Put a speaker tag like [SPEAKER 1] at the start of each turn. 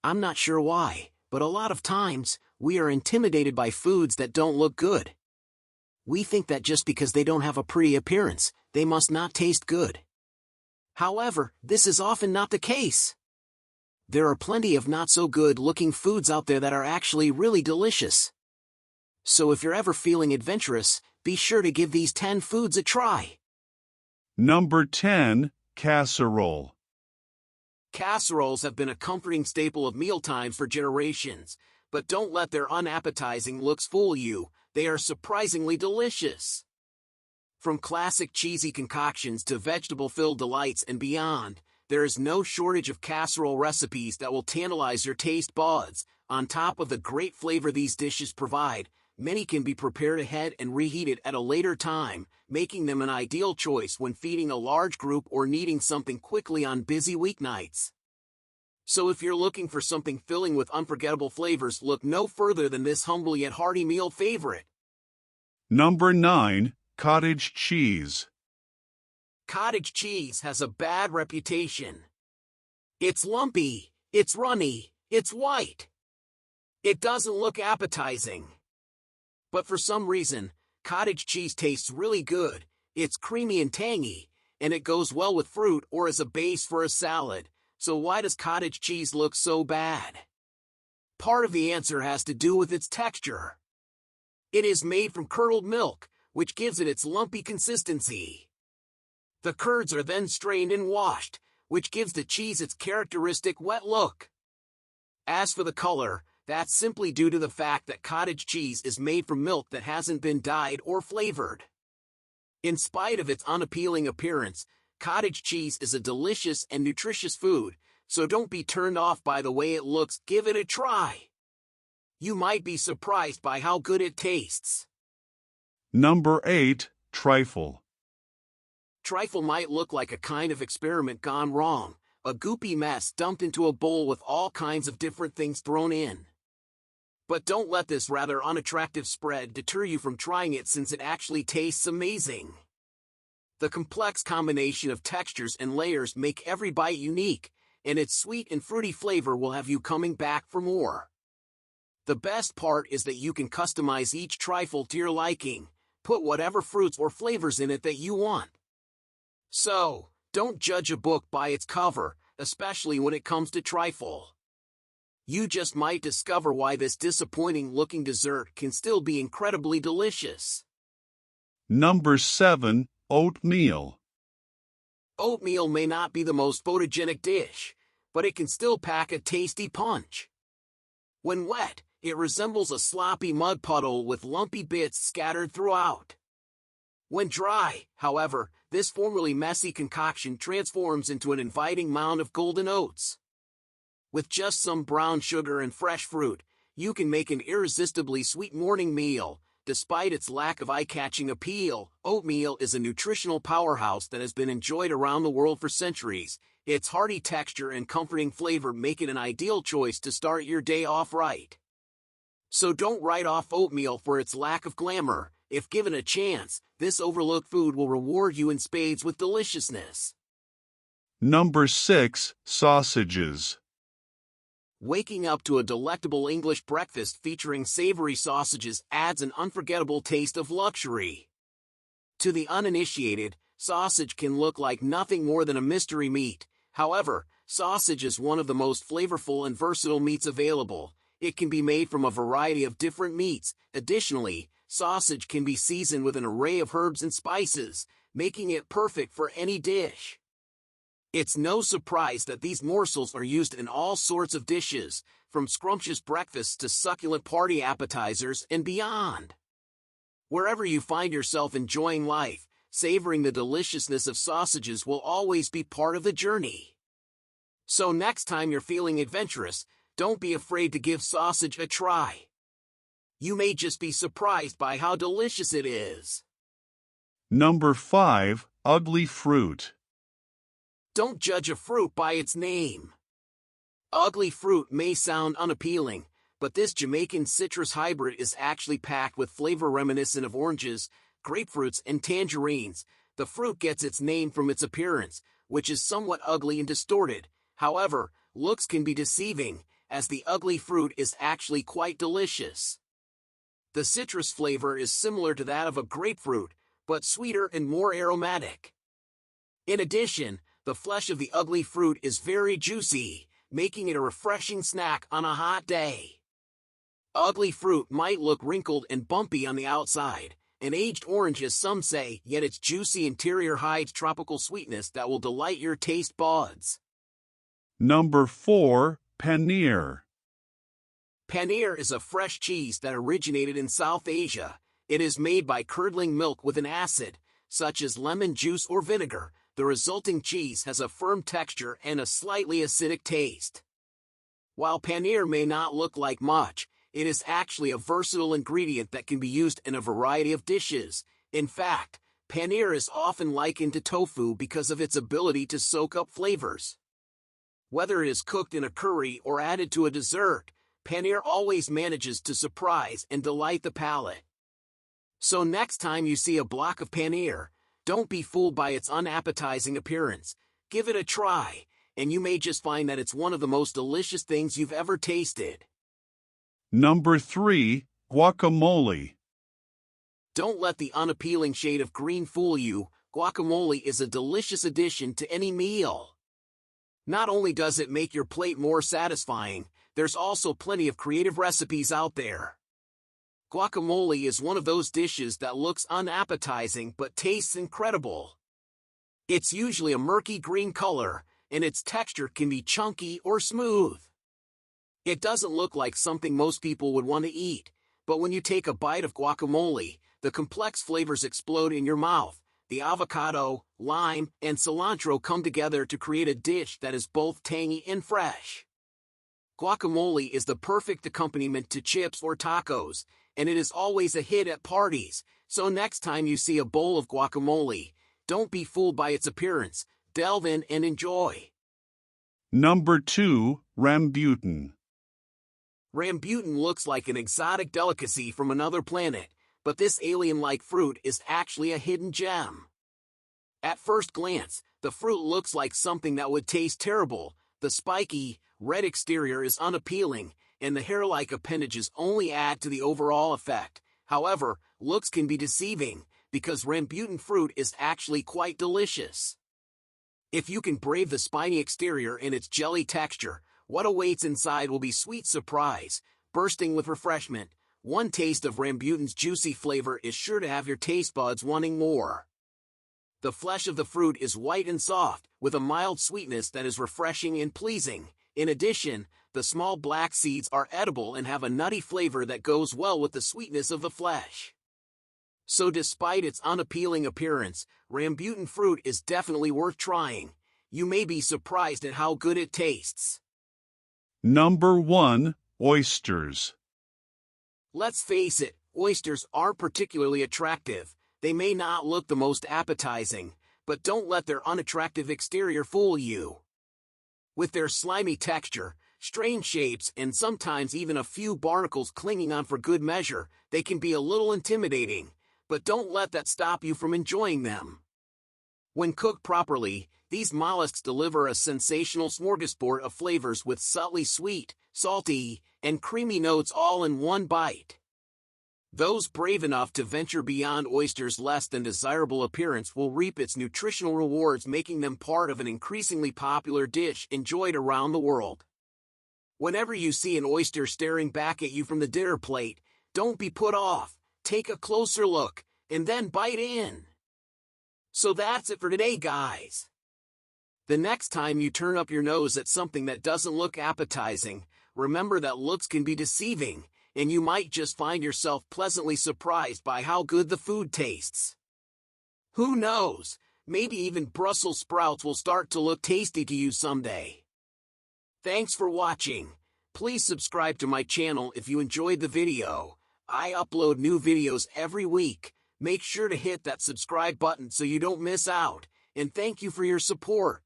[SPEAKER 1] I'm not sure why, but a lot of times, we are intimidated by foods that don't look good. We think that just because they don't have a pretty appearance, they must not taste good. However, this is often not the case. There are plenty of not-so-good-looking foods out there that are actually really delicious. So if you're ever feeling adventurous, be sure to give these 10 foods a try.
[SPEAKER 2] Number 10. Casserole.
[SPEAKER 1] Casseroles have been a comforting staple of mealtimes for generations, but don't let their unappetizing looks fool you. They are surprisingly delicious. From classic cheesy concoctions to vegetable-filled delights and beyond, there is no shortage of casserole recipes that will tantalize your taste buds. On top of the great flavor these dishes provide, many can be prepared ahead and reheated at a later time, making them an ideal choice when feeding a large group or needing something quickly on busy weeknights. So if you're looking for something filling with unforgettable flavors, look no further than this humble yet hearty meal favorite.
[SPEAKER 2] Number 9. Cottage cheese.
[SPEAKER 1] Cottage cheese has a bad reputation. It's lumpy, it's runny, it's white. It doesn't look appetizing. But for some reason, cottage cheese tastes really good. It's creamy and tangy, and it goes well with fruit or as a base for a salad. So why does cottage cheese look so bad? Part of the answer has to do with its texture. It is made from curdled milk, which gives it its lumpy consistency. The curds are then strained and washed, which gives the cheese its characteristic wet look. As for the color, that's simply due to the fact that cottage cheese is made from milk that hasn't been dyed or flavored. In spite of its unappealing appearance, cottage cheese is a delicious and nutritious food, so don't be turned off by the way it looks. Give it a try. You might be surprised by how good it tastes.
[SPEAKER 2] Number 8. Trifle.
[SPEAKER 1] Trifle might look like a kind of experiment gone wrong, a goopy mess dumped into a bowl with all kinds of different things thrown in. But don't let this rather unattractive spread deter you from trying it, since it actually tastes amazing. The complex combination of textures and layers make every bite unique, and its sweet and fruity flavor will have you coming back for more. The best part is that you can customize each trifle to your liking, put whatever fruits or flavors in it that you want. So, don't judge a book by its cover, especially when it comes to trifle. You just might discover why this disappointing-looking dessert can still be incredibly delicious.
[SPEAKER 2] Number 7. Oatmeal.
[SPEAKER 1] Oatmeal may not be the most photogenic dish, but it can still pack a tasty punch. When wet, it resembles a sloppy mud puddle with lumpy bits scattered throughout. When dry, however, this formerly messy concoction transforms into an inviting mound of golden oats. With just some brown sugar and fresh fruit, you can make an irresistibly sweet morning meal. Despite its lack of eye-catching appeal, oatmeal is a nutritional powerhouse that has been enjoyed around the world for centuries. Its hearty texture and comforting flavor make it an ideal choice to start your day off right. So don't write off oatmeal for its lack of glamour. If given a chance, this overlooked food will reward you in spades with deliciousness.
[SPEAKER 2] Number 6. Sausages.
[SPEAKER 1] Waking up to a delectable English breakfast featuring savory sausages adds an unforgettable taste of luxury. To the uninitiated, sausage can look like nothing more than a mystery meat. However, sausage is one of the most flavorful and versatile meats available. It can be made from a variety of different meats. Additionally, sausage can be seasoned with an array of herbs and spices, making it perfect for any dish. It's no surprise that these morsels are used in all sorts of dishes, from scrumptious breakfasts to succulent party appetizers and beyond. Wherever you find yourself enjoying life, savoring the deliciousness of sausages will always be part of the journey. So next time you're feeling adventurous, don't be afraid to give sausage a try. You may just be surprised by how delicious it is.
[SPEAKER 2] Number 5. Ugly fruit.
[SPEAKER 1] Don't judge a fruit by its name. Ugly fruit may sound unappealing, but this Jamaican citrus hybrid is actually packed with flavor reminiscent of oranges, grapefruits, and tangerines. The fruit gets its name from its appearance, which is somewhat ugly and distorted. However, looks can be deceiving, as the ugly fruit is actually quite delicious. The citrus flavor is similar to that of a grapefruit, but sweeter and more aromatic. In addition, the flesh of the ugly fruit is very juicy, making it a refreshing snack on a hot day. Ugly fruit might look wrinkled and bumpy on the outside, and aged orange as some say, yet its juicy interior hides tropical sweetness that will delight your taste buds.
[SPEAKER 2] Number 4. Paneer.
[SPEAKER 1] Paneer is a fresh cheese that originated in South Asia. It is made by curdling milk with an acid, such as lemon juice or vinegar. The resulting cheese has a firm texture and a slightly acidic taste. While paneer may not look like much, it is actually a versatile ingredient that can be used in a variety of dishes. In fact, paneer is often likened to tofu because of its ability to soak up flavors. Whether it is cooked in a curry or added to a dessert, paneer always manages to surprise and delight the palate. So next time you see a block of paneer, don't be fooled by its unappetizing appearance. Give it a try, and you may just find that it's one of the most delicious things you've ever tasted.
[SPEAKER 2] Number 3. Guacamole.
[SPEAKER 1] Don't let the unappealing shade of green fool you. Guacamole is a delicious addition to any meal. Not only does it make your plate more satisfying, there's also plenty of creative recipes out there. Guacamole is one of those dishes that looks unappetizing but tastes incredible. It's usually a murky green color, and its texture can be chunky or smooth. It doesn't look like something most people would want to eat, but when you take a bite of guacamole, the complex flavors explode in your mouth. The avocado, lime, and cilantro come together to create a dish that is both tangy and fresh. Guacamole is the perfect accompaniment to chips or tacos, and it is always a hit at parties. So next time you see a bowl of guacamole, don't be fooled by its appearance. Delve in and enjoy.
[SPEAKER 2] Number 2. Rambutan.
[SPEAKER 1] Rambutan looks like an exotic delicacy from another planet, but this alien-like fruit is actually a hidden gem. At first glance, the fruit looks like something that would taste terrible. The spiky, red exterior is unappealing, and the hair-like appendages only add to the overall effect. However, looks can be deceiving, because rambutan fruit is actually quite delicious. If you can brave the spiny exterior and its jelly texture, what awaits inside will be sweet surprise, bursting with refreshment. One taste of rambutan's juicy flavor is sure to have your taste buds wanting more. The flesh of the fruit is white and soft, with a mild sweetness that is refreshing and pleasing. In addition, the small black seeds are edible and have a nutty flavor that goes well with the sweetness of the flesh. So despite its unappealing appearance, rambutan fruit is definitely worth trying. You may be surprised at how good it tastes.
[SPEAKER 2] Number 1. Oysters.
[SPEAKER 1] Let's face it, oysters aren't particularly attractive. They may not look the most appetizing, but don't let their unattractive exterior fool you. With their slimy texture, strange shapes, and sometimes even a few barnacles clinging on for good measure, they can be a little intimidating, but don't let that stop you from enjoying them. When cooked properly, these mollusks deliver a sensational smorgasbord of flavors with subtly sweet, salty, and creamy notes all in one bite. Those brave enough to venture beyond oysters' less than desirable appearance will reap its nutritional rewards, making them part of an increasingly popular dish enjoyed around the world. Whenever you see an oyster staring back at you from the dinner plate, don't be put off. Take a closer look, and then bite in. So that's it for today, guys. The next time you turn up your nose at something that doesn't look appetizing, remember that looks can be deceiving, and you might just find yourself pleasantly surprised by how good the food tastes. Who knows, maybe even Brussels sprouts will start to look tasty to you someday. Thanks for watching. Please subscribe to my channel if you enjoyed the video. I upload new videos every week. Make sure to hit that subscribe button so you don't miss out, and thank you for your support.